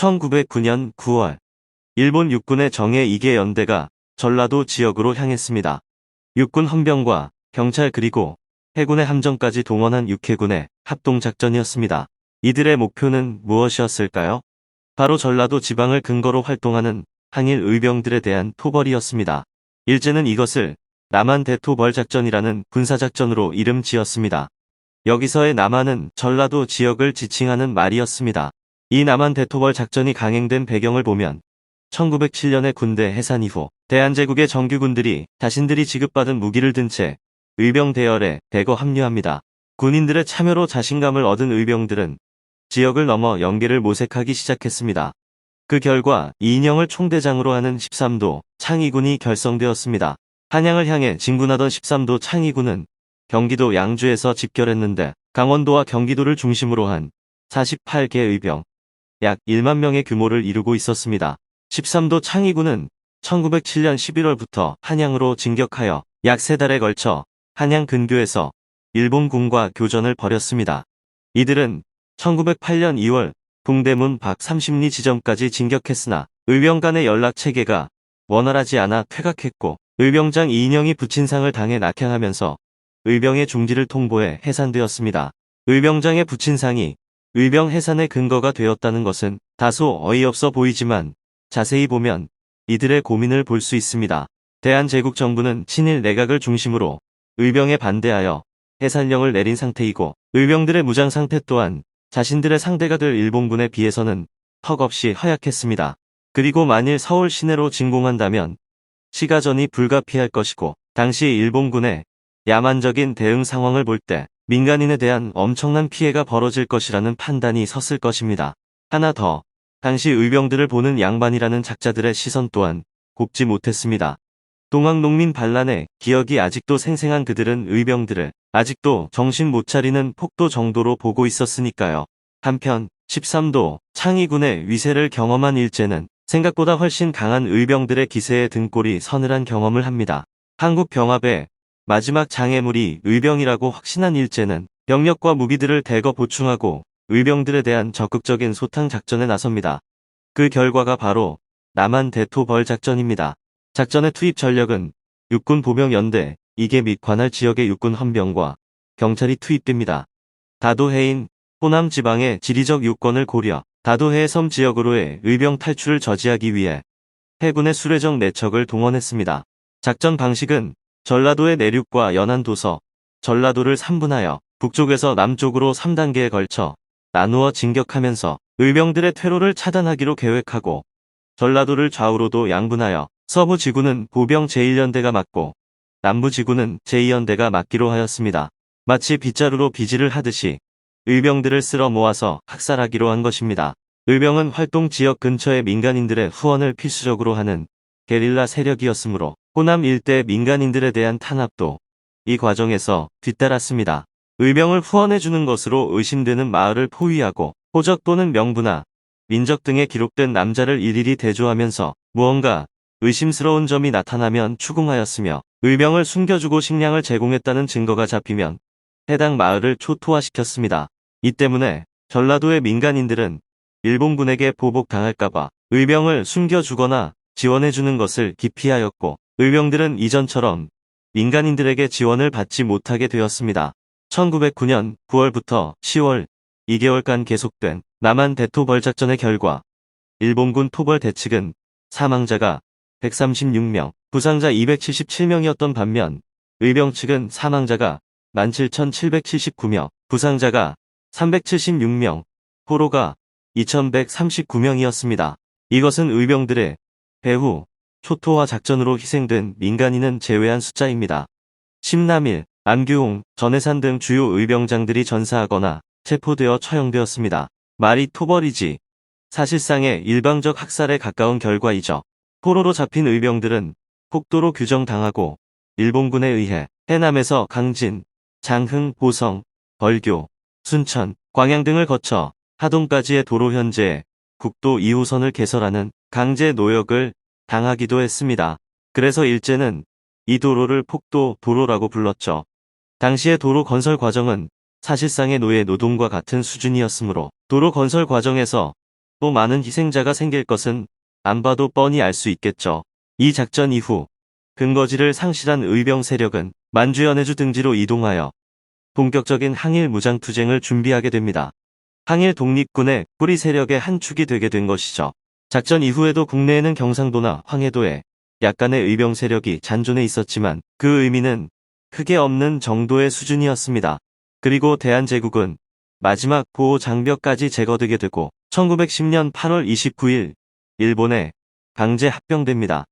1909년 9월 일본 육군의 정예 2개 연대가 전라도 지역으로 향했습니다. 육군 헌병과 경찰 그리고 해군의 함정까지 동원한 육해군의 합동작전이었습니다. 이들의 목표는 무엇이었을까요? 바로 전라도 지방을 근거로 활동하는 항일 의병들에 대한 토벌이었습니다. 일제는 이것을 남한 대토벌 작전이라는 군사작전으로 이름 지었습니다. 여기서의 남한은 전라도 지역을 지칭하는 말이었습니다. 이 남한 대토벌 작전이 강행된 배경을 보면 1907년의 군대 해산 이후 대한제국의 정규군들이 자신들이 지급받은 무기를 든 채 의병 대열에 대거 합류합니다. 군인들의 참여로 자신감을 얻은 의병들은 지역을 넘어 영계를 모색하기 시작했습니다. 그 결과 이인영을 총대장으로 하는 13도 창의군이 결성되었습니다. 한양을 향해 진군하던 13도 창의군은 경기도 양주에서 집결했는데 강원도와 경기도를 중심으로 한 48개 의병, 약 1만 명의 규모를 이루고 있었습니다. 13도 창의군은 1907년 11월부터 한양으로 진격하여 약 3달에 걸쳐 한양 근교에서 일본군과 교전을 벌였습니다. 이들은 1908년 2월 동대문 박 30리 지점까지 진격했으나 의병 간의 연락 체계가 원활하지 않아 퇴각했고 의병장 이인영이 부친상을 당해 낙향하면서 의병의 중지를 통보해 해산되었습니다. 의병장의 부친상이 의병 해산의 근거가 되었다는 것은 다소 어이없어 보이지만 자세히 보면 이들의 고민을 볼 수 있습니다. 대한제국 정부는 친일 내각을 중심으로 의병에 반대하여 해산령을 내린 상태이고 의병들의 무장 상태 또한 자신들의 상대가 될 일본군에 비해서는 턱없이 허약했습니다. 그리고 만일 서울 시내로 진공한다면 시가전이 불가피할 것이고 당시 일본군의 야만적인 대응 상황을 볼 때 민간인에 대한 엄청난 피해가 벌어질 것이라는 판단이 섰을 것입니다. 하나 더, 당시 의병들을 보는 양반이라는 작자들의 시선 또한 곱지 못했습니다. 동학농민 반란의 기억이 아직도 생생한 그들은 의병들을 아직도 정신 못 차리는 폭도 정도로 보고 있었으니까요. 한편 13도 창의군의 위세를 경험한 일제는 생각보다 훨씬 강한 의병들의 기세에 등골이 서늘한 경험을 합니다. 한국 병합의 마지막 장애물이 의병이라고 확신한 일제는 병력과 무기들을 대거 보충하고 의병들에 대한 적극적인 소탕 작전에 나섭니다. 그 결과가 바로 남한 대토벌 작전입니다. 작전의 투입 전력은 육군 보병연대 2개 및 관할 지역의 육군 헌병과 경찰이 투입됩니다. 다도해인 호남 지방의 지리적 요건을 고려 다도해 섬 지역으로의 의병 탈출을 저지하기 위해 해군의 수뢰적 내척을 동원했습니다. 작전 방식은 전라도의 내륙과 연안도서, 전라도를 3분하여 북쪽에서 남쪽으로 3단계에 걸쳐 나누어 진격하면서 의병들의 퇴로를 차단하기로 계획하고 전라도를 좌우로도 양분하여 서부 지구는 보병 제1연대가 맡고 남부 지구는 제2연대가 맡기로 하였습니다. 마치 빗자루로 비지를 하듯이 의병들을 쓸어 모아서 학살하기로 한 것입니다. 의병은 활동 지역 근처의 민간인들의 후원을 필수적으로 하는 게릴라 세력이었으므로 호남 일대 민간인들에 대한 탄압도 이 과정에서 뒤따랐습니다. 의병을 후원해주는 것으로 의심되는 마을을 포위하고 호적 또는 명부나 민적 등에 기록된 남자를 일일이 대조하면서 무언가 의심스러운 점이 나타나면 추궁하였으며 의병을 숨겨주고 식량을 제공했다는 증거가 잡히면 해당 마을을 초토화시켰습니다. 이 때문에 전라도의 민간인들은 일본군에게 보복당할까봐 의병을 숨겨주거나 지원해주는 것을 기피하였고 의병들은 이전처럼 민간인들에게 지원을 받지 못하게 되었습니다. 1909년 9월부터 10월 2개월간 계속된 남한 대토벌 작전의 결과 일본군 토벌 대측은 사망자가 136명, 부상자 277명이었던 반면 의병 측은 사망자가 17,779명, 부상자가 376명, 포로가 2,139명이었습니다. 이것은 의병들의 배후, 초토화 작전으로 희생된 민간인은 제외한 숫자입니다. 심남일, 안규홍, 전해산 등 주요 의병장들이 전사하거나 체포되어 처형되었습니다. 말이 토벌이지 사실상의 일방적 학살에 가까운 결과이죠. 포로로 잡힌 의병들은 폭도로 규정당하고 일본군에 의해 해남에서 강진, 장흥, 보성, 벌교, 순천, 광양 등을 거쳐 하동까지의 도로 현재의 국도 2호선을 개설하는 강제 노역을 당하기도 했습니다. 그래서 일제는 이 도로를 폭도 도로라고 불렀죠. 당시의 도로 건설 과정은 사실상의 노예 노동과 같은 수준이었으므로 도로 건설 과정에서 또 많은 희생자가 생길 것은 안 봐도 뻔히 알 수 있겠죠. 이 작전 이후 근거지를 상실한 의병 세력은 만주 연해주 등지로 이동하여 본격적인 항일 무장투쟁을 준비하게 됩니다. 항일 독립군의 뿌리 세력의 한 축이 되게 된 것이죠. 작전 이후에도 국내에는 경상도나 황해도에 약간의 의병 세력이 잔존해 있었지만 그 의미는 크게 없는 정도의 수준이었습니다. 그리고 대한제국은 마지막 보호 장벽까지 제거되게 되고 1910년 8월 29일 일본에 강제 합병됩니다.